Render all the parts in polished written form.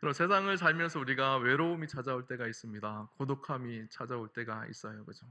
그럼 세상을 살면서 우리가 외로움이 찾아올 때가 있습니다. 고독함이 찾아올 때가 있어요. 그죠?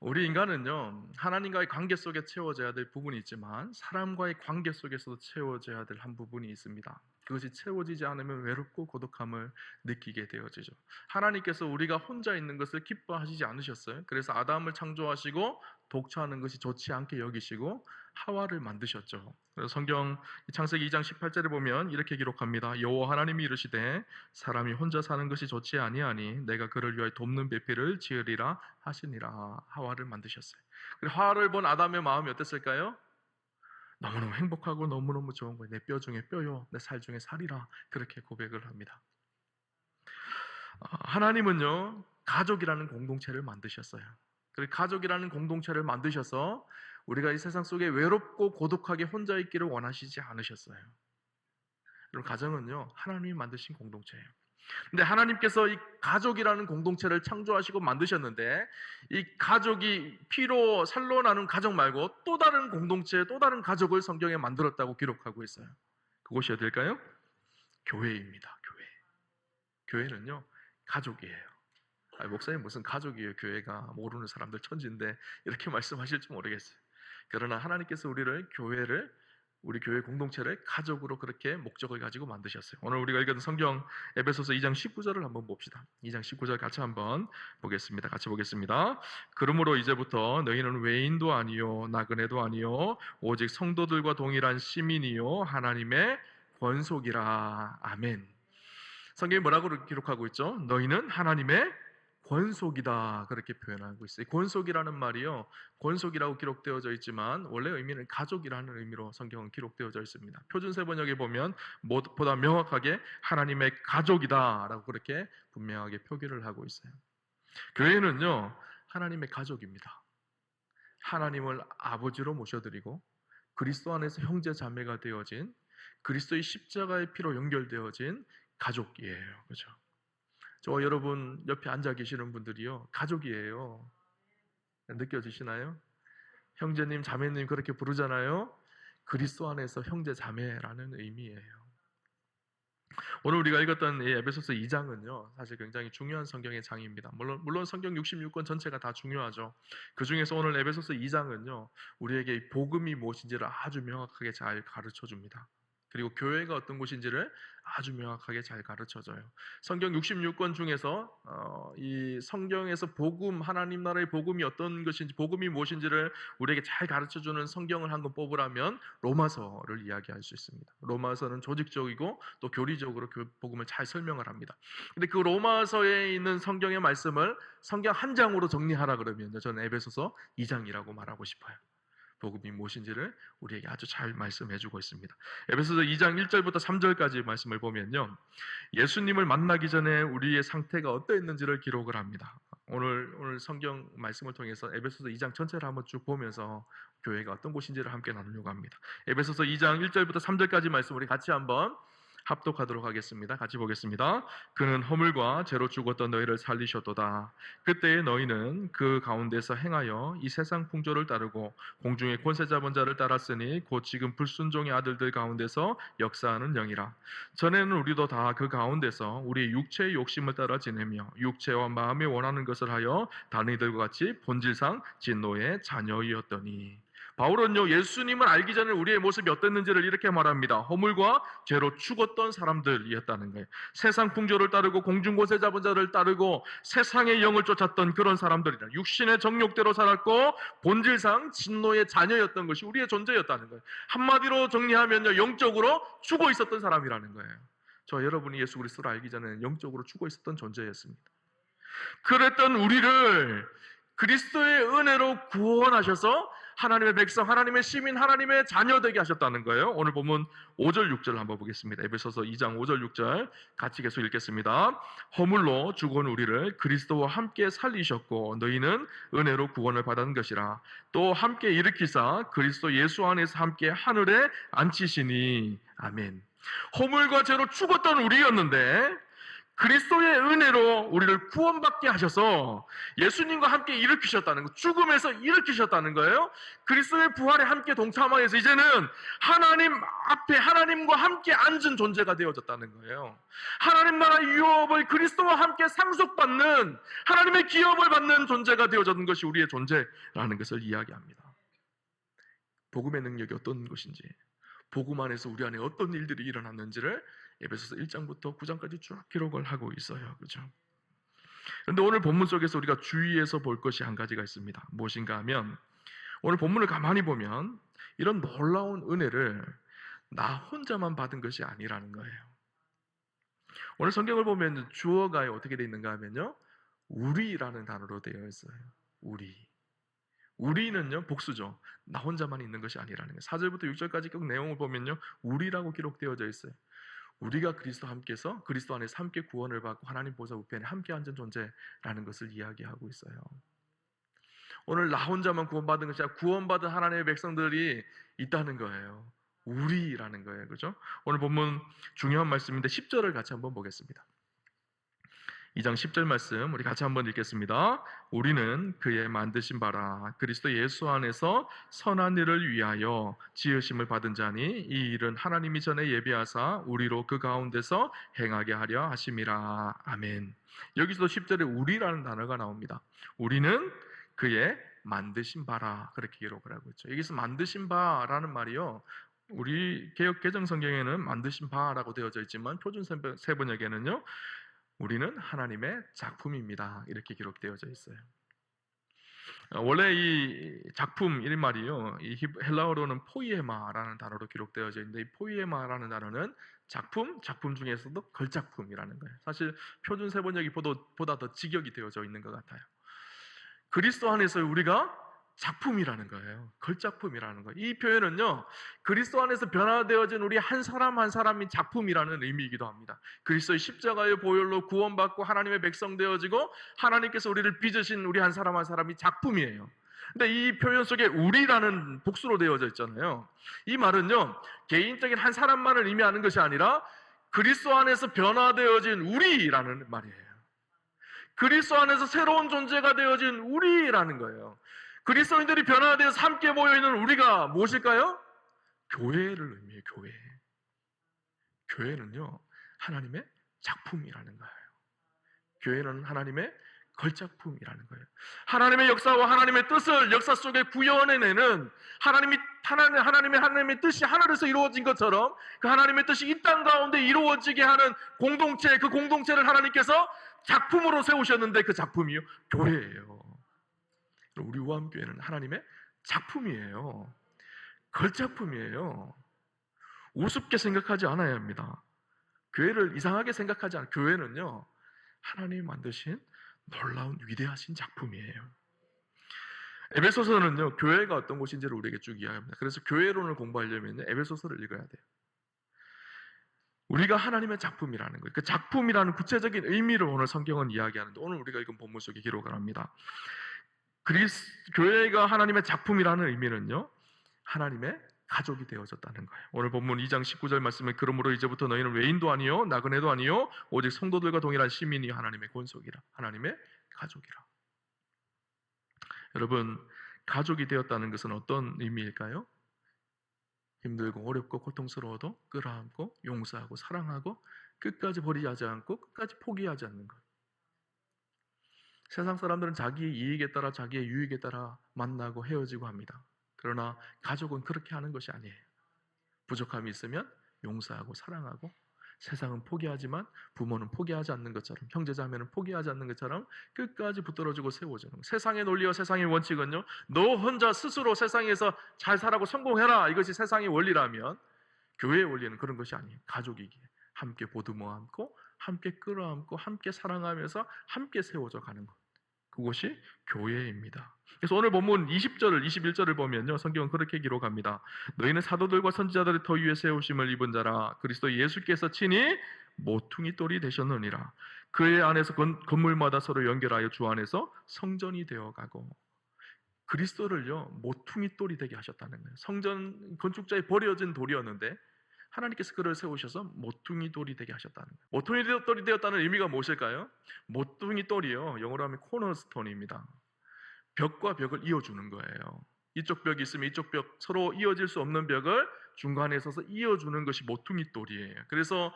우리 인간은요, 하나님과의 관계 속에 채워져야 될 부분이 있지만 사람과의 관계 속에서도 채워져야 될 한 부분이 있습니다. 그것이 채워지지 않으면 외롭고 고독함을 느끼게 되어지죠. 하나님께서 우리가 혼자 있는 것을 기뻐하시지 않으셨어요. 그래서 아담을 창조하시고 독처하는 것이 좋지 않게 여기시고 하와를 만드셨죠. 그래서 성경 창세기 2장 18절에 보면 이렇게 기록합니다. 여호와 하나님이 이르시되 사람이 혼자 사는 것이 좋지 아니하니 내가 그를 위하여 돕는 배필을 지으리라 하시니라. 하와를 만드셨어요. 그리고 하와를 본 아담의 마음이 어땠을까요? 너무너무 행복하고 너무너무 좋은 거예요. 내 뼈 중에 뼈요, 내 살 중에 살이라. 그렇게 고백을 합니다. 하나님은요, 가족이라는 공동체를 만드셨어요. 그리고 가족이라는 공동체를 만드셔서 우리가 이 세상 속에 외롭고 고독하게 혼자 있기를 원하시지 않으셨어요. 여러분, 가정은요, 하나님이 만드신 공동체예요. 근데 하나님께서 이 가족이라는 공동체를 창조하시고 만드셨는데 이 가족이 피로 살로 나눈 가족 말고 또 다른 공동체, 또 다른 가족을 성경에 만들었다고 기록하고 있어요. 그것이 어딜까요? 교회입니다. 교회는요, 가족이에요. 목사님 무슨 가족이에요? 교회가 모르는 사람들 천지인데 이렇게 말씀하실지 모르겠어요. 그러나 하나님께서 우리 교회 공동체를 가족으로 그렇게 목적을 가지고 만드셨어요. 오늘 우리가 읽은 성경 에베소서 2장 19절을 한번 봅시다. 2장 19절 같이 한번 보겠습니다. 같이 보겠습니다. 그러므로 이제부터 너희는 외인도 아니요 나그네도 아니요 오직 성도들과 동일한 시민이요 하나님의 권속이라. 아멘. 성경이 뭐라고 기록하고 있죠? 너희는 하나님의 권속이다, 그렇게 표현하고 있어요. 권속이라는 말이요, 권속이라고 기록되어져 있지만 원래 의미는 가족이라는 의미로 성경은 기록되어져 있습니다. 표준세 번역에 보면 보다 명확하게 하나님의 가족이다라고 그렇게 분명하게 표기를 하고 있어요. 교회는요, 하나님의 가족입니다. 하나님을 아버지로 모셔드리고 그리스도 안에서 형제 자매가 되어진, 그리스도의 십자가의 피로 연결되어진 가족이에요. 그렇죠? 저 여러분 옆에 앉아 계시는 분들이요, 가족이에요. 느껴지시나요? 형제님, 자매님 그렇게 부르잖아요. 그리스도 안에서 형제 자매라는 의미예요. 오늘 우리가 읽었던 이 에베소서 2장은요, 사실 굉장히 중요한 성경의 장입니다. 물론 성경 66권 전체가 다 중요하죠. 그 중에서 오늘 에베소서 2장은요, 우리에게 복음이 무엇인지를 아주 명확하게 잘 가르쳐 줍니다. 그리고 교회가 어떤 곳인지를 아주 명확하게 잘 가르쳐줘요. 성경 66권 중에서 이 성경에서 복음, 하나님 나라의 복음이 어떤 것인지, 복음이 무엇인지를 우리에게 잘 가르쳐주는 성경을 한 권 뽑으라면 로마서를 이야기할 수 있습니다. 로마서는 조직적이고 또 교리적으로 그 복음을 잘 설명을 합니다. 근데 그 로마서에 있는 성경의 말씀을 성경 한 장으로 정리하라 그러면 저는 에베소서 2장이라고 말하고 싶어요. 복음이 무엇인지를 우리에게 아주 잘 말씀해주고 있습니다. 에베소서 2장 1절부터 3절까지 말씀을 보면요, 예수님을 만나기 전에 우리의 상태가 어떠했는지를 기록을 합니다. 오늘 성경 말씀을 통해서 에베소서 2장 전체를 한번 쭉 보면서 교회가 어떤 곳인지를 함께 나누려고 합니다. 에베소서 2장 1절부터 3절까지 말씀 우리 같이 한번 합독하도록 하겠습니다. 같이 보겠습니다. 그는 허물과 죄로 죽었던 너희를 살리셨도다. 그때의 너희는 그 가운데서 행하여 이 세상 풍조를 따르고 공중의 권세 잡은 자를 따랐으니 곧 지금 불순종의 아들들 가운데서 역사하는 영이라. 전에는 우리도 다 그 가운데서 우리 육체의 욕심을 따라 지내며 육체와 마음이 원하는 것을 하여 다른 이들과 같이 본질상 진노의 자녀이었더니. 바울은요, 예수님을 알기 전에 우리의 모습이 어땠는지를 이렇게 말합니다. 허물과 죄로 죽었던 사람들이었다는 거예요. 세상 풍조를 따르고 공중곳에 잡은 자를 따르고 세상의 영을 쫓았던 그런 사람들이다. 육신의 정욕대로 살았고 본질상 진노의 자녀였던 것이 우리의 존재였다는 거예요. 한마디로 정리하면요, 영적으로 죽어 있었던 사람이라는 거예요. 저 여러분이 예수 그리스도를 알기 전에는 영적으로 죽어 있었던 존재였습니다. 그랬던 우리를 그리스도의 은혜로 구원하셔서 하나님의 백성, 하나님의 시민, 하나님의 자녀 되게 하셨다는 거예요. 오늘 보면 5절 6절 한번 보겠습니다. 에베소서 2장 5절 6절 같이 계속 읽겠습니다. 허물로 죽은 우리를 그리스도와 함께 살리셨고 너희는 은혜로 구원을 받은 것이라. 또 함께 일으키사 그리스도 예수 안에서 함께 하늘에 앉히시니. 아멘. 허물과 죄로 죽었던 우리였는데 그리스도의 은혜로 우리를 구원받게 하셔서 예수님과 함께 일으키셨다는 거, 죽음에서 일으키셨다는 거예요. 그리스도의 부활에 함께 동참하여서 이제는 하나님 앞에 하나님과 함께 앉은 존재가 되어졌다는 거예요. 하나님 나라 유업을 그리스도와 함께 상속받는, 하나님의 기업을 받는 존재가 되어졌는 것이 우리의 존재라는 것을 이야기합니다. 복음의 능력이 어떤 것인지, 복음 안에서 우리 안에 어떤 일들이 일어났는지를 에베소서 1장부터 9장까지 쭉 기록을 하고 있어요. 그렇죠? 그런데 오늘 본문 속에서 우리가 주의해서 볼 것이 한 가지가 있습니다. 무엇인가 하면 오늘 본문을 가만히 보면 이런 놀라운 은혜를 나 혼자만 받은 것이 아니라는 거예요. 오늘 성경을 보면 주어가 어떻게 되어 있는가 하면요, 우리라는 단어로 되어 있어요. 우리는요 복수죠. 나 혼자만 있는 것이 아니라는 거예요. 4절부터 6절까지 쭉 내용을 보면요, 우리라고 기록되어져 있어요. 우리가 그리스도와 함께서 그리스도 안에서 함께 구원을 받고 하나님 보좌 우편에 함께 앉은 존재라는 것을 이야기하고 있어요. 오늘 나 혼자만 구원받은 것이 아니라 구원받은 하나님의 백성들이 있다는 거예요. 우리라는 거예요. 그렇죠? 오늘 본문 중요한 말씀인데 10절을 같이 한번 보겠습니다. 2장 10절 말씀 우리 같이 한번 읽겠습니다. 우리는 그의 만드신 바라 그리스도 예수 안에서 선한 일을 위하여 지으심을 받은 자니 이 일은 하나님이 전에 예비하사 우리로 그 가운데서 행하게 하려 하심이라. 아멘. 여기서도 10절에 우리라는 단어가 나옵니다. 우리는 그의 만드신 바라 그렇게 기록을 하고 있죠. 여기서 만드신 바라는 말이요, 우리 개역 개정 성경에는 만드신 바라고 되어져 있지만 표준 세번역에는요 우리는 하나님의 작품입니다 이렇게 기록되어져 있어요. 원래 이 작품 이 말이요, 이 헬라어로는 포이에마라는 단어로 기록되어져 있는데 이 포이에마라는 단어는 작품 중에서도 걸작품이라는 거예요. 사실 표준 세번역이 보다 더 직역이 되어져 있는 것 같아요. 그리스도 안에서 우리가 작품이라는 거예요. 걸작품이라는 거예요. 이 표현은요, 그리스도 안에서 변화되어진 우리 한 사람 한 사람이 작품이라는 의미이기도 합니다. 그리스도의 십자가의 보혈로 구원받고 하나님의 백성 되어지고 하나님께서 우리를 빚으신 우리 한 사람 한 사람이 작품이에요. 근데 이 표현 속에 우리라는 복수로 되어져 있잖아요. 이 말은요, 개인적인 한 사람만을 의미하는 것이 아니라 그리스도 안에서 변화되어진 우리라는 말이에요. 그리스도 안에서 새로운 존재가 되어진 우리라는 거예요. 그리스도인들이 변화되어서 함께 모여있는 우리가 무엇일까요? 교회를 의미해요. 교회는요 하나님의 작품이라는 거예요. 교회는 하나님의 걸작품이라는 거예요. 하나님의 역사와 하나님의 뜻을 역사 속에 구현해내는 하나님의 뜻이 하늘에서 이루어진 것처럼 그 하나님의 뜻이 이 땅 가운데 이루어지게 하는 공동체, 그 공동체를 하나님께서 작품으로 세우셨는데 그 작품이요 교회예요. 우리 우암교회는 하나님의 작품이에요. 걸작품이에요. 우습게 생각하지 않아야 합니다. 교회를 이상하게 생각하지 않아요. 교회는요 하나님이 만드신 놀라운 위대하신 작품이에요. 에베소서는요 교회가 어떤 곳인지를 우리에게 쭉 이야기합니다. 그래서 교회론을 공부하려면 에베소서를 읽어야 돼요. 우리가 하나님의 작품이라는 거예요. 그 작품이라는 구체적인 의미를 오늘 성경은 이야기하는데 오늘 우리가 읽은 본문 속에 기록을 합니다. 교회가 하나님의 작품이라는 의미는요 하나님의 가족이 되어졌다는 거예요. 오늘 본문 2장 19절 말씀에 그러므로 이제부터 너희는 외인도 아니요 나그네도 아니요 오직 성도들과 동일한 시민이 하나님의 권속이라. 하나님의 가족이라. 여러분, 가족이 되었다는 것은 어떤 의미일까요? 힘들고 어렵고 고통스러워도 끌어안고 용서하고 사랑하고 끝까지 버리지 않고 끝까지 포기하지 않는 것. 세상 사람들은 자기의 이익에 따라 자기의 유익에 따라 만나고 헤어지고 합니다. 그러나 가족은 그렇게 하는 것이 아니에요. 부족함이 있으면 용서하고 사랑하고 세상은 포기하지만 부모는 포기하지 않는 것처럼 형제자매는 포기하지 않는 것처럼 끝까지 붙들어주고 세워주는 거예요. 세상의 논리와 세상의 원칙은요 너 혼자 스스로 세상에서 잘 살아고 성공해라 이것이 세상의 원리라면 교회의 원리는 그런 것이 아니에요. 가족이기에 함께 보듬어 안고 함께 끌어안고 함께 사랑하면서 함께 세워져 가는 것, 그것이 교회입니다. 그래서 오늘 본문 20절, 21절을 보면요 성경은 그렇게 기록합니다. 너희는 사도들과 선지자들의 터 위에 세우심을 입은 자라. 그리스도 예수께서 친히 모퉁이 돌이 되셨느니라. 그의 안에서 건물마다 서로 연결하여 주 안에서 성전이 되어가고. 그리스도를요 모퉁이 돌이 되게 하셨다는 거예요. 성전 건축자에 버려진 돌이었는데 하나님께서 그를 세우셔서 모퉁이 돌이 되게 하셨다는 거예요. 모퉁이 돌이 되었다는 의미가 무엇일까요? 모퉁이 돌이요, 영어로 하면 코너스톤입니다. 벽과 벽을 이어주는 거예요. 이쪽 벽이 있으면 이쪽 벽, 서로 이어질 수 없는 벽을 중간에 서서 이어주는 것이 모퉁이 돌이에요. 그래서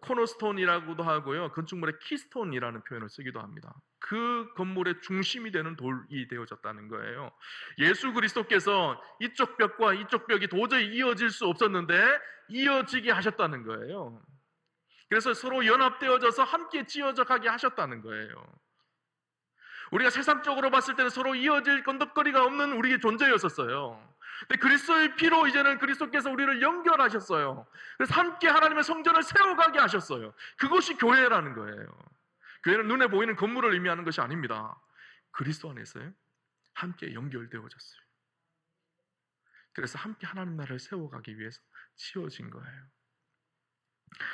코너스톤이라고도 하고요, 건축물의 키스톤이라는 표현을 쓰기도 합니다. 그 건물의 중심이 되는 돌이 되어졌다는 거예요. 예수 그리스도께서 이쪽 벽과 이쪽 벽이 도저히 이어질 수 없었는데 이어지게 하셨다는 거예요. 그래서 서로 연합되어져서 함께 지어져 가게 하셨다는 거예요. 우리가 세상적으로 봤을 때는 서로 이어질 건덕거리가 없는 우리의 존재였었어요. 근데 그리스도의 피로 이제는 그리스도께서 우리를 연결하셨어요. 그래서 함께 하나님의 성전을 세워가게 하셨어요. 그것이 교회라는 거예요. 교회는 눈에 보이는 건물을 의미하는 것이 아닙니다. 그리스도 안에서요, 함께 연결되어졌어요. 그래서 함께 하나님 나라를 세워가기 위해서 지어진 거예요.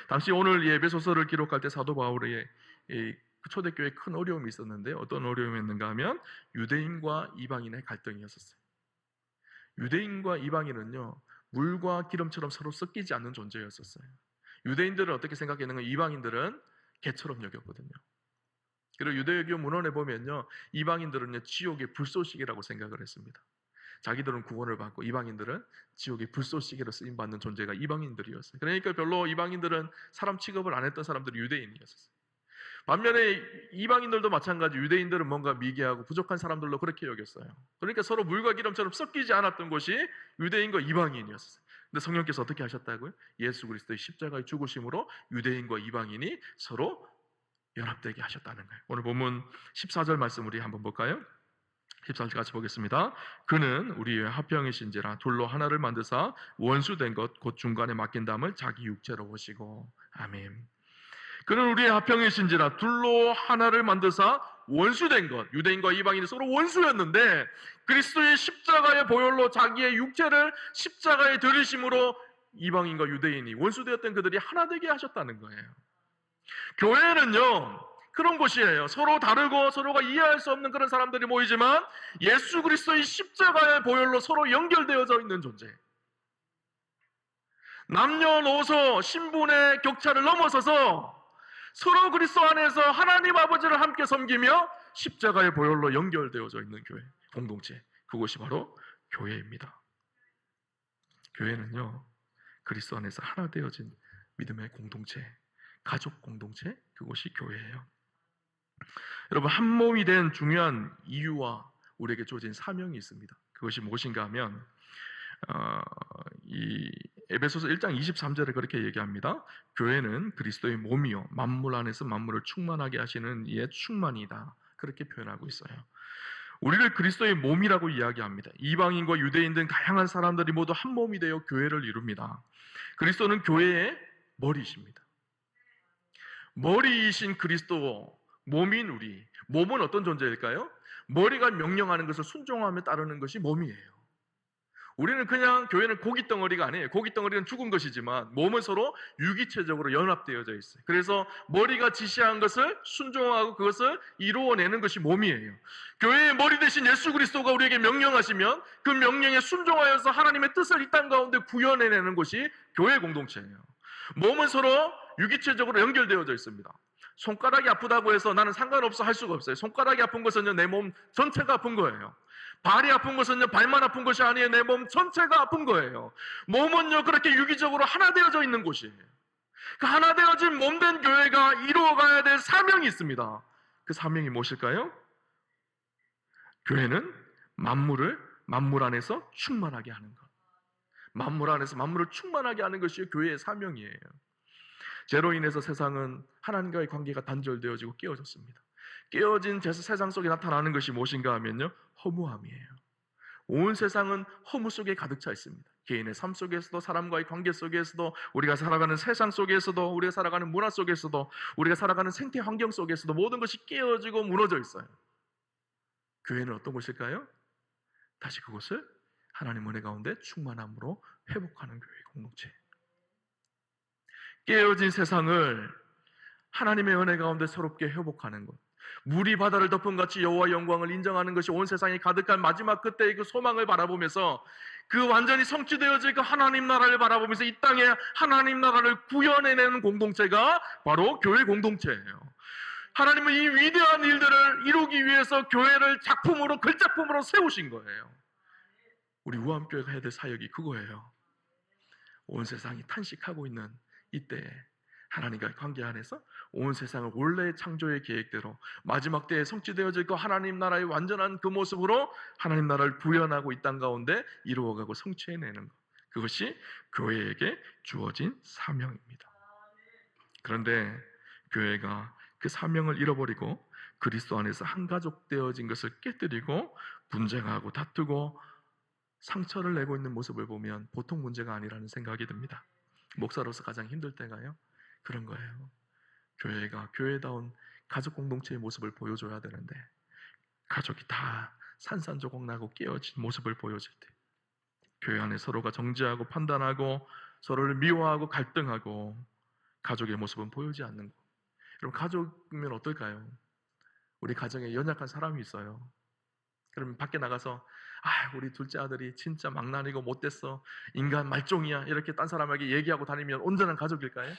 당시 오늘 에베소서를 기록할 때 사도 바울의 초대교회에 큰 어려움이 있었는데, 어떤 어려움이었는가 하면 유대인과 이방인의 갈등이었어요. 유대인과 이방인은요, 물과 기름처럼 서로 섞이지 않는 존재였었어요. 유대인들은 어떻게 생각했는가, 이방인들은 개처럼 여겼거든요. 그리고 유대교 문헌에 보면요, 이방인들은요, 지옥의 불쏘시개라고 생각을 했습니다. 자기들은 구원을 받고 이방인들은 지옥의 불쏘시개로 쓰임받는 존재가 이방인들이었어요. 그러니까 별로 이방인들은 사람 취급을 안 했던 사람들이 유대인이었어요. 반면에 이방인들도 마찬가지, 유대인들은 뭔가 미개하고 부족한 사람들로 그렇게 여겼어요. 그러니까 서로 물과 기름처럼 섞이지 않았던 것이 유대인과 이방인이었어요. 근데 성령께서 어떻게 하셨다고요? 예수 그리스도의 십자가의 죽으심으로 유대인과 이방인이 서로 연합되게 하셨다는 거예요. 오늘 본문 14절 말씀 우리 한번 볼까요? 14절 같이 보겠습니다. 그는 우리의 화평이신지라 둘로 하나를 만드사 원수된 것 곧 중간에 맡긴 담을 자기 육체로 보시고. 아멘. 그는 우리의 화평이신지라 둘로 하나를 만드사 원수된 것, 유대인과 이방인이 서로 원수였는데 그리스도의 십자가의 보혈로 자기의 육체를 십자가에 들이심으로 이방인과 유대인이 원수되었던 그들이 하나 되게 하셨다는 거예요. 교회는요, 그런 곳이에요. 서로 다르고 서로가 이해할 수 없는 그런 사람들이 모이지만 예수 그리스도의 십자가의 보혈로 서로 연결되어져 있는 존재. 남녀노소 신분의 격차를 넘어서서 서로 그리스도 안에서 하나님 아버지를 함께 섬기며 십자가의 보혈로 연결되어져 있는 교회, 공동체, 그것이 바로 교회입니다. 교회는요, 그리스도 안에서 하나 되어진 믿음의 공동체, 가족 공동체, 그것이 교회예요. 여러분, 한 몸이 된 중요한 이유와 우리에게 주어진 사명이 있습니다. 그것이 무엇인가 하면 이 에베소서 1장 23절에 그렇게 얘기합니다. 교회는 그리스도의 몸이요 만물 안에서 만물을 충만하게 하시는 이의 충만이다, 그렇게 표현하고 있어요. 우리를 그리스도의 몸이라고 이야기합니다. 이방인과 유대인 등 다양한 사람들이 모두 한 몸이 되어 교회를 이룹니다. 그리스도는 교회의 머리이십니다. 머리이신 그리스도, 몸인 우리. 몸은 어떤 존재일까요? 머리가 명령하는 것을 순종하며 따르는 것이 몸이에요. 우리는 그냥, 교회는 고깃덩어리가 아니에요. 고깃덩어리는 죽은 것이지만 몸은 서로 유기체적으로 연합되어져 있어요. 그래서 머리가 지시한 것을 순종하고 그것을 이루어내는 것이 몸이에요. 교회의 머리 대신 예수 그리스도가 우리에게 명령하시면 그 명령에 순종하여서 하나님의 뜻을 이 땅 가운데 구현해내는 것이 교회 공동체예요. 몸은 서로 유기체적으로 연결되어져 있습니다. 손가락이 아프다고 해서 나는 상관없어 할 수가 없어요. 손가락이 아픈 것은요, 내 몸 전체가 아픈 거예요. 발이 아픈 것은요, 발만 아픈 것이 아니에요. 내 몸 전체가 아픈 거예요. 몸은요, 그렇게 유기적으로 하나 되어져 있는 곳이에요. 그 하나 되어진 몸된 교회가 이루어가야 될 사명이 있습니다. 그 사명이 무엇일까요? 교회는 만물을 만물 안에서 충만하게 하는 것. 만물 안에서 만물을 충만하게 하는 것이 교회의 사명이에요. 죄로 인해서 세상은 하나님과의 관계가 단절되어지고 깨어졌습니다. 깨어진 세상 속에 나타나는 것이 무엇인가 하면요, 허무함이에요. 온 세상은 허무 속에 가득 차 있습니다. 개인의 삶 속에서도, 사람과의 관계 속에서도, 우리가 살아가는 세상 속에서도, 우리가 살아가는 문화 속에서도, 우리가 살아가는 생태 환경 속에서도 모든 것이 깨어지고 무너져 있어요. 교회는 어떤 곳일까요? 다시 그것을 하나님 은혜 가운데 충만함으로 회복하는 교회 공동체. 깨어진 세상을 하나님의 은혜 가운데 새롭게 회복하는 것. 물이 바다를 덮은 같이 여호와의 영광을 인정하는 것이 온 세상에 가득한 마지막 그때의 그 소망을 바라보면서 그 완전히 성취되어질 그 하나님 나라를 바라보면서 이 땅에 하나님 나라를 구현해내는 공동체가 바로 교회 공동체예요. 하나님은 이 위대한 일들을 이루기 위해서 교회를 작품으로, 글작품으로 세우신 거예요. 우리 우암교회가 해야 될 사역이 그거예요. 온 세상이 탄식하고 있는 이때에 하나님과의 관계 안에서 온 세상을 원래의 창조의 계획대로 마지막 때에 성취되어질 그 하나님 나라의 완전한 그 모습으로 하나님 나라를 구현하고 이 땅 가운데 이루어가고 성취해내는 것, 그것이 교회에게 주어진 사명입니다. 그런데 교회가 그 사명을 잃어버리고 그리스도 안에서 한 가족 되어진 것을 깨뜨리고 분쟁하고 다투고 상처를 내고 있는 모습을 보면 보통 문제가 아니라는 생각이 듭니다. 목사로서 가장 힘들 때가요, 그런 거예요. 교회가 교회다운 가족 공동체의 모습을 보여줘야 되는데 가족이 다 산산조각 나고 깨어진 모습을 보여줄 때, 교회 안에 서로가 정죄하고 판단하고 서로를 미워하고 갈등하고 가족의 모습은 보이지 않는 거. 여러분, 가족이면 어떨까요? 우리 가정에 연약한 사람이 있어요. 그러면 밖에 나가서 우리 둘째 아들이 진짜 망나니고 못됐어, 인간 말종이야, 이렇게 딴 사람에게 얘기하고 다니면 온전한 가족일까요?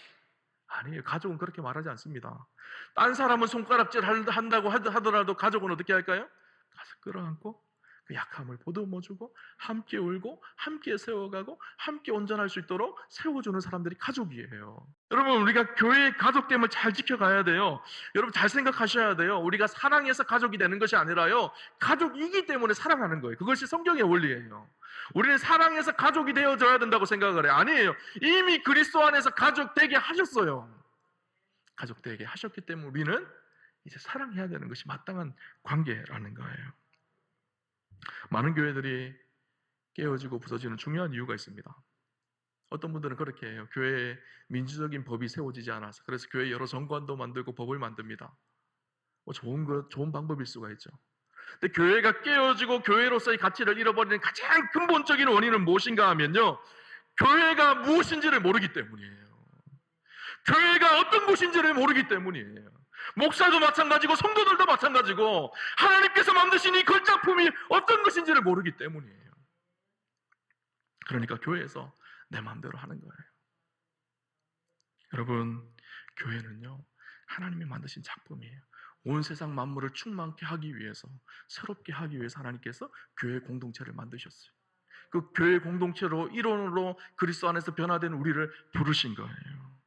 아니에요. 가족은 그렇게 말하지 않습니다. 딴 사람은 손가락질 한다고 하더라도 가족은 어떻게 할까요? 가서 끌어안고 그 약함을 보듬어주고 함께 울고 함께 세워가고 함께 온전할 수 있도록 세워주는 사람들이 가족이에요. 여러분, 우리가 교회의 가족됨을 잘 지켜가야 돼요. 여러분, 잘 생각하셔야 돼요. 우리가 사랑해서 가족이 되는 것이 아니라요, 가족이기 때문에 사랑하는 거예요. 그것이 성경의 원리예요. 우리는 사랑해서 가족이 되어져야 된다고 생각을 해요. 아니에요. 이미 그리스도 안에서 가족 되게 하셨어요. 가족 되게 하셨기 때문에 우리는 이제 사랑해야 되는 것이 마땅한 관계라는 거예요. 많은 교회들이 깨어지고 부서지는 중요한 이유가 있습니다. 어떤 분들은 그렇게 해요. 교회에 민주적인 법이 세워지지 않아서, 그래서 교회 여러 정관도 만들고 법을 만듭니다. 좋은 방법일 수가 있죠. 근데 교회가 깨어지고 교회로서의 가치를 잃어버리는 가장 근본적인 원인은 무엇인가 하면요, 교회가 무엇인지를 모르기 때문이에요. 교회가 어떤 곳인지를 모르기 때문이에요. 목사도 마찬가지고 성도들도 마찬가지고 하나님께서 만드신 이 걸작품이 어떤 것인지를 모르기 때문이에요. 그러니까 교회에서 내 마음대로 하는 거예요. 여러분, 교회는요, 하나님이 만드신 작품이에요. 온 세상 만물을 충만케 하기 위해서, 새롭게 하기 위해서 하나님께서 교회 공동체를 만드셨어요. 그 교회 공동체로, 일원으로 그리스도 안에서 변화된 우리를 부르신 거예요.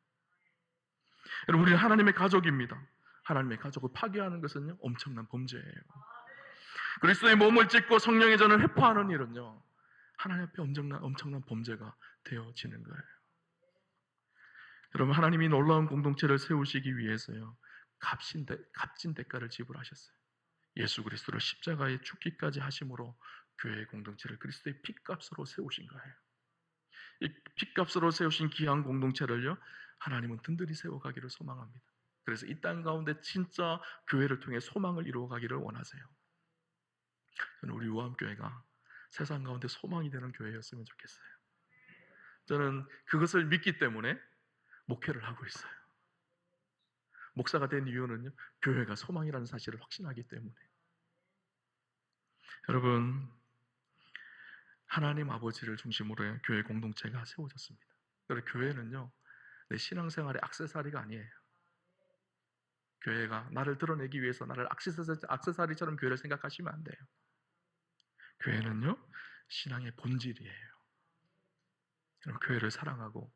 여러분, 우리는 하나님의 가족입니다. 하나님의 가족을 파괴하는 것은요, 엄청난 범죄예요. 그리스도의 몸을 찢고 성령의 전을 회포하는 일은요, 하나님 앞에 엄청난 범죄가 되어지는 거예요. 여러분, 하나님이 놀라운 공동체를 세우시기 위해서요, 값진 대가를 지불하셨어요. 예수 그리스도를 십자가에 죽기까지 하심으로 교회의 공동체를 그리스도의 피값으로 세우신 거예요. 이 피값으로 세우신 귀한 공동체를요, 하나님은 든든히 세워가기를 소망합니다. 그래서 이 땅 가운데 진짜 교회를 통해 소망을 이루어가기를 원하세요. 저는 우리 우암교회가 세상 가운데 소망이 되는 교회였으면 좋겠어요. 저는 그것을 믿기 때문에 목회를 하고 있어요. 목사가 된 이유는요, 교회가 소망이라는 사실을 확신하기 때문에. 여러분, 하나님 아버지를 중심으로 교회 공동체가 세워졌습니다. 그래서 교회는요, 내 신앙생활의 액세서리가 아니에요. 교회가 나를 드러내기 위해서 나를 액세서리처럼 교회를 생각하시면 안 돼요. 교회는요, 신앙의 본질이에요. 여러분, 교회를 사랑하고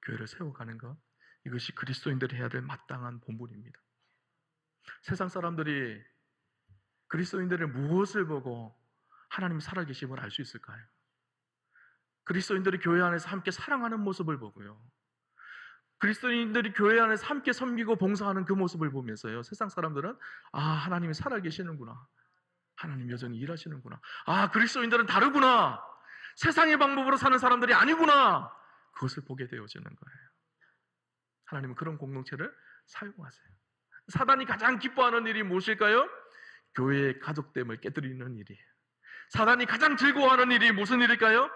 교회를 세워가는 것, 이것이 그리스도인들이 해야 될 마땅한 본분입니다. 세상 사람들이 그리스도인들의 무엇을 보고 하나님이 살아계심을 알 수 있을까요? 그리스도인들이 교회 안에서 함께 사랑하는 모습을 보고요, 그리스도인들이 교회 안에서 함께 섬기고 봉사하는 그 모습을 보면서요, 세상 사람들은 하나님이 살아계시는구나, 하나님 여전히 일하시는구나, 그리스도인들은 다르구나, 세상의 방법으로 사는 사람들이 아니구나, 그것을 보게 되어지는 거예요. 하나님은 그런 공동체를 사용하세요. 사단이 가장 기뻐하는 일이 무엇일까요? 교회의 가족됨을 깨뜨리는 일이에요. 사단이 가장 즐거워하는 일이 무슨 일일까요?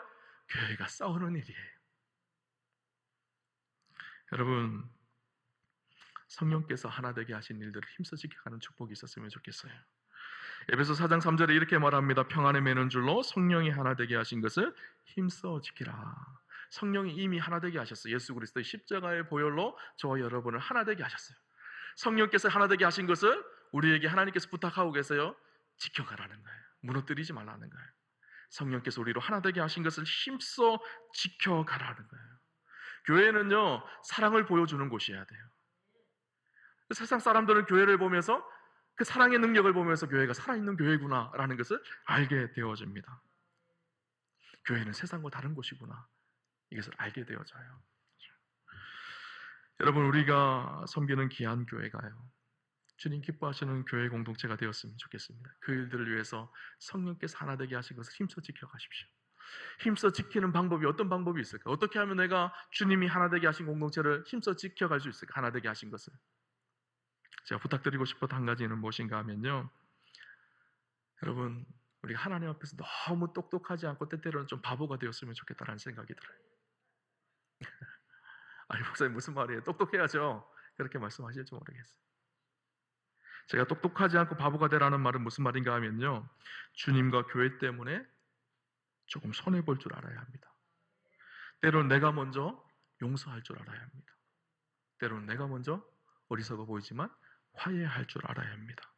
교회가 싸우는 일이에요. 여러분, 성령께서 하나 되게 하신 일들을 힘써 지켜가는 축복이 있었으면 좋겠어요. 에베소 4장 3절에 이렇게 말합니다. 평안에 매는 줄로 성령이 하나 되게 하신 것을 힘써 지키라. 성령이 이미 하나 되게 하셨어요. 예수 그리스도의 십자가의 보혈로 저와 여러분을 하나 되게 하셨어요. 성령께서 하나 되게 하신 것을 우리에게 하나님께서 부탁하고 계세요. 지켜가라는 거예요. 무너뜨리지 말라는 거예요. 성령께서 우리로 하나 되게 하신 것을 힘써 지켜가라는 거예요. 교회는요, 사랑을 보여주는 곳이어야 돼요. 세상 사람들은 교회를 보면서 그 사랑의 능력을 보면서 교회가 살아있는 교회구나 라는 것을 알게 되어집니다. 교회는 세상과 다른 곳이구나, 이것을 알게 되어져요. 여러분, 우리가 섬기는 귀한 교회가요, 주님 기뻐하시는 교회 공동체가 되었으면 좋겠습니다. 그 일들을 위해서 성령께서 하나 되게 하신 것을 힘써 지켜가십시오. 힘써 지키는 방법이 어떤 방법이 있을까? 어떻게 하면 내가 주님이 하나 되게 하신 공동체를 힘써 지켜갈 수 있을까? 하나 되게 하신 것을 제가 부탁드리고 싶었던 한 가지는 무엇인가 하면요, 여러분, 우리가 하나님 앞에서 너무 똑똑하지 않고 때때로는 좀 바보가 되었으면 좋겠다는 생각이 들어요. 아니, 목사님 무슨 말이에요? 똑똑해야죠. 그렇게 말씀하실지 모르겠어요. 제가 똑똑하지 않고 바보가 되라는 말은 무슨 말인가 하면요, 주님과 교회 때문에 조금 손해볼 줄 알아야 합니다. 때로는 내가 먼저 용서할 줄 알아야 합니다. 때로는 내가 먼저 어리석어 보이지만 화해할 줄 알아야 합니다.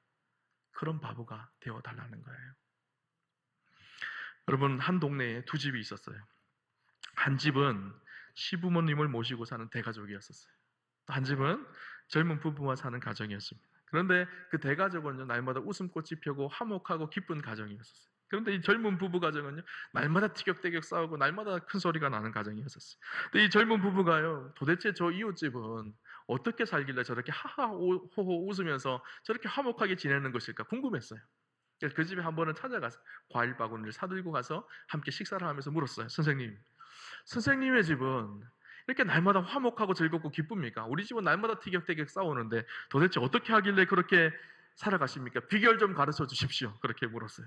그런 바보가 되어달라는 거예요. 여러분, 한 동네에 두 집이 있었어요. 한 집은 시부모님을 모시고 사는 대가족이었었어요. 한 집은 젊은 부부와 사는 가정이었습니다. 그런데 그 대가족은요, 날마다 웃음꽃이 펴고 화목하고 기쁜 가정이었었어요. 그런데 이 젊은 부부 가정은요, 날마다 티격태격 싸우고 날마다 큰 소리가 나는 가정이었었어요. 근데 이 젊은 부부가요, 도대체 저 이웃집은 어떻게 살길래 저렇게 하하호호 웃으면서 저렇게 화목하게 지내는 것일까 궁금했어요. 그래서 그 집에 한 번은 찾아가서 과일 바구니를 사들고 가서 함께 식사를 하면서 물었어요. 선생님의 집은 이렇게 날마다 화목하고 즐겁고 기쁩니까? 우리 집은 날마다 티격태격 싸우는데 도대체 어떻게 하길래 그렇게 살아가십니까? 비결 좀 가르쳐 주십시오. 그렇게 물었어요.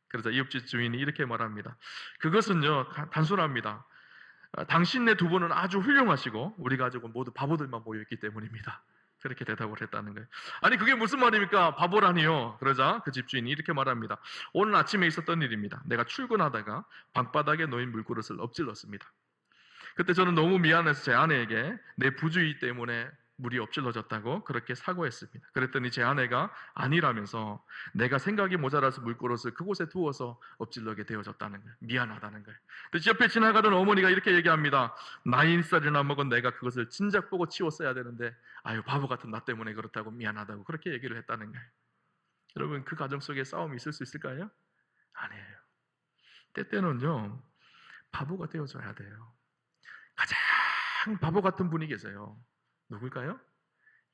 그래서 이웃집 주인이 이렇게 말합니다. 그것은요, 단순합니다. 당신네 두 분은 아주 훌륭하시고 우리 가족은 모두 바보들만 모여있기 때문입니다. 그렇게 대답을 했다는 거예요. 아니, 그게 무슨 말입니까? 바보라니요. 그러자 그 집주인이 이렇게 말합니다. 오늘 아침에 있었던 일입니다. 내가 출근하다가 방바닥에 놓인 물그릇을 엎질렀습니다. 그때 저는 너무 미안해서 제 아내에게 내 부주의 때문에 물이 엎질러졌다고 그렇게 사과했습니다. 그랬더니 제 아내가 아니라면서 내가 생각이 모자라서 물그릇을 그곳에 두어서 엎질러게 되어졌다는 거예요. 미안하다는 거예요. 근데 옆에 지나가던 어머니가 이렇게 얘기합니다. 나이 살이나 먹은 내가 그것을 진작 보고 치웠어야 되는데 아유, 바보 같은 나 때문에 그렇다고 미안하다고 그렇게 얘기를 했다는 거예요. 여러분, 그 가정 속에 싸움이 있을 수 있을까요? 아니에요. 때때는요, 바보가 되어줘야 돼요. 가장 바보 같은 분이 계세요. 누굴까요?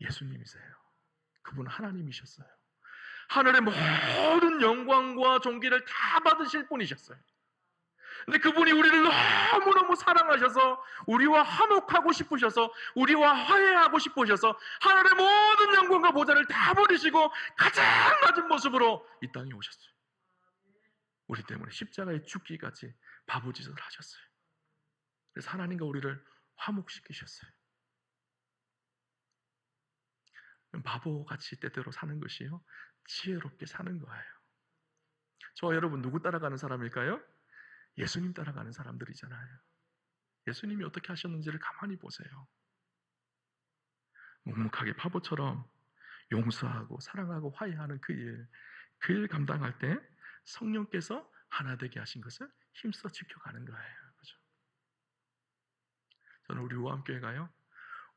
예수님이세요. 그분은 하나님이셨어요. 하늘의 모든 영광과 존귀를 다 받으실 분이셨어요. 근데 그분이 우리를 너무너무 사랑하셔서 우리와 화목하고 싶으셔서 우리와 화해하고 싶으셔서 하늘의 모든 영광과 보좌를 다 버리시고 가장 낮은 모습으로 이 땅에 오셨어요. 우리 때문에 십자가에 죽기까지 바보짓을 하셨어요. 그래서 하나님과 우리를 화목시키셨어요. 바보같이 때때로 사는 것이요, 지혜롭게 사는 거예요. 저와 여러분 누구 따라가는 사람일까요? 예수님 따라가는 사람들이잖아요. 예수님이 어떻게 하셨는지를 가만히 보세요. 묵묵하게 바보처럼 용서하고 사랑하고 화해하는 그 일 감당할 때 성령께서 하나 되게 하신 것을 힘써 지켜가는 거예요. 그죠? 저는 우리 우암교회가요,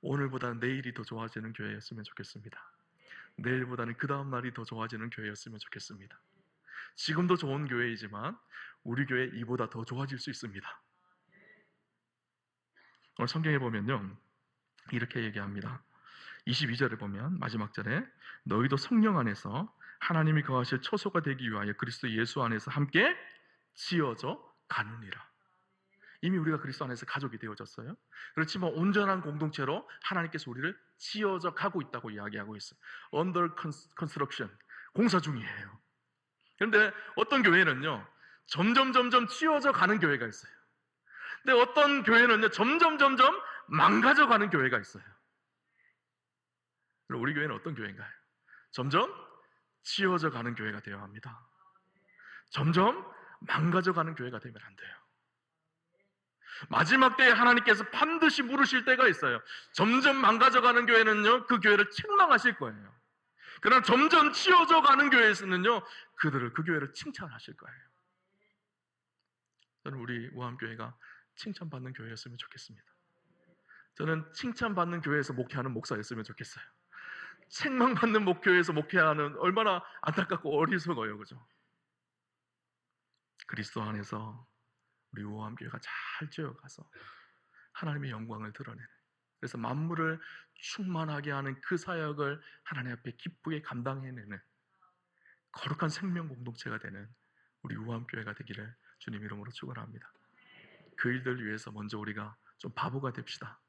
오늘보다는 내일이 더 좋아지는 교회였으면 좋겠습니다. 내일보다는 그 다음 날이 더 좋아지는 교회였으면 좋겠습니다. 지금도 좋은 교회이지만 우리 교회 이보다 더 좋아질 수 있습니다. 오늘 성경에 보면요, 이렇게 얘기합니다. 22절에 보면 마지막 절에 너희도 성령 안에서 하나님이 거하실 처소가 되기 위하여 그리스도 예수 안에서 함께 지어져 가느니라. 이미 우리가 그리스도 안에서 가족이 되어졌어요. 그렇지만 온전한 공동체로 하나님께서 우리를 지어져 가고 있다고 이야기하고 있어요. Under construction, 공사 중이에요. 그런데 어떤 교회는요, 점점 지어져 가는 교회가 있어요. 근데 어떤 교회는요, 점점 망가져 가는 교회가 있어요. 그럼 우리 교회는 어떤 교회인가요? 점점 치워져 가는 교회가 되어야 합니다. 점점 망가져가는 교회가 되면 안 돼요. 마지막 때에 하나님께서 반드시 물으실 때가 있어요. 점점 망가져가는 교회는요, 그 교회를 책망하실 거예요. 그러나 점점 치워져 가는 교회에서는요, 그 교회를 칭찬하실 거예요. 저는 우리 우암교회가 칭찬받는 교회였으면 좋겠습니다. 저는 칭찬받는 교회에서 목회하는 목사였으면 좋겠어요. 책망받는 목교회에서 목회하는 얼마나 안타깝고 어리석어요, 그죠? 그리스도 안에서 우리 우암교회가 잘 지어가서 하나님의 영광을 드러내는, 그래서 만물을 충만하게 하는 그 사역을 하나님 앞에 기쁘게 감당해내는 거룩한 생명 공동체가 되는 우리 우암교회가 되기를 주님 이름으로 축원합니다. 그 일들 위해서 먼저 우리가 좀 바보가 됩시다.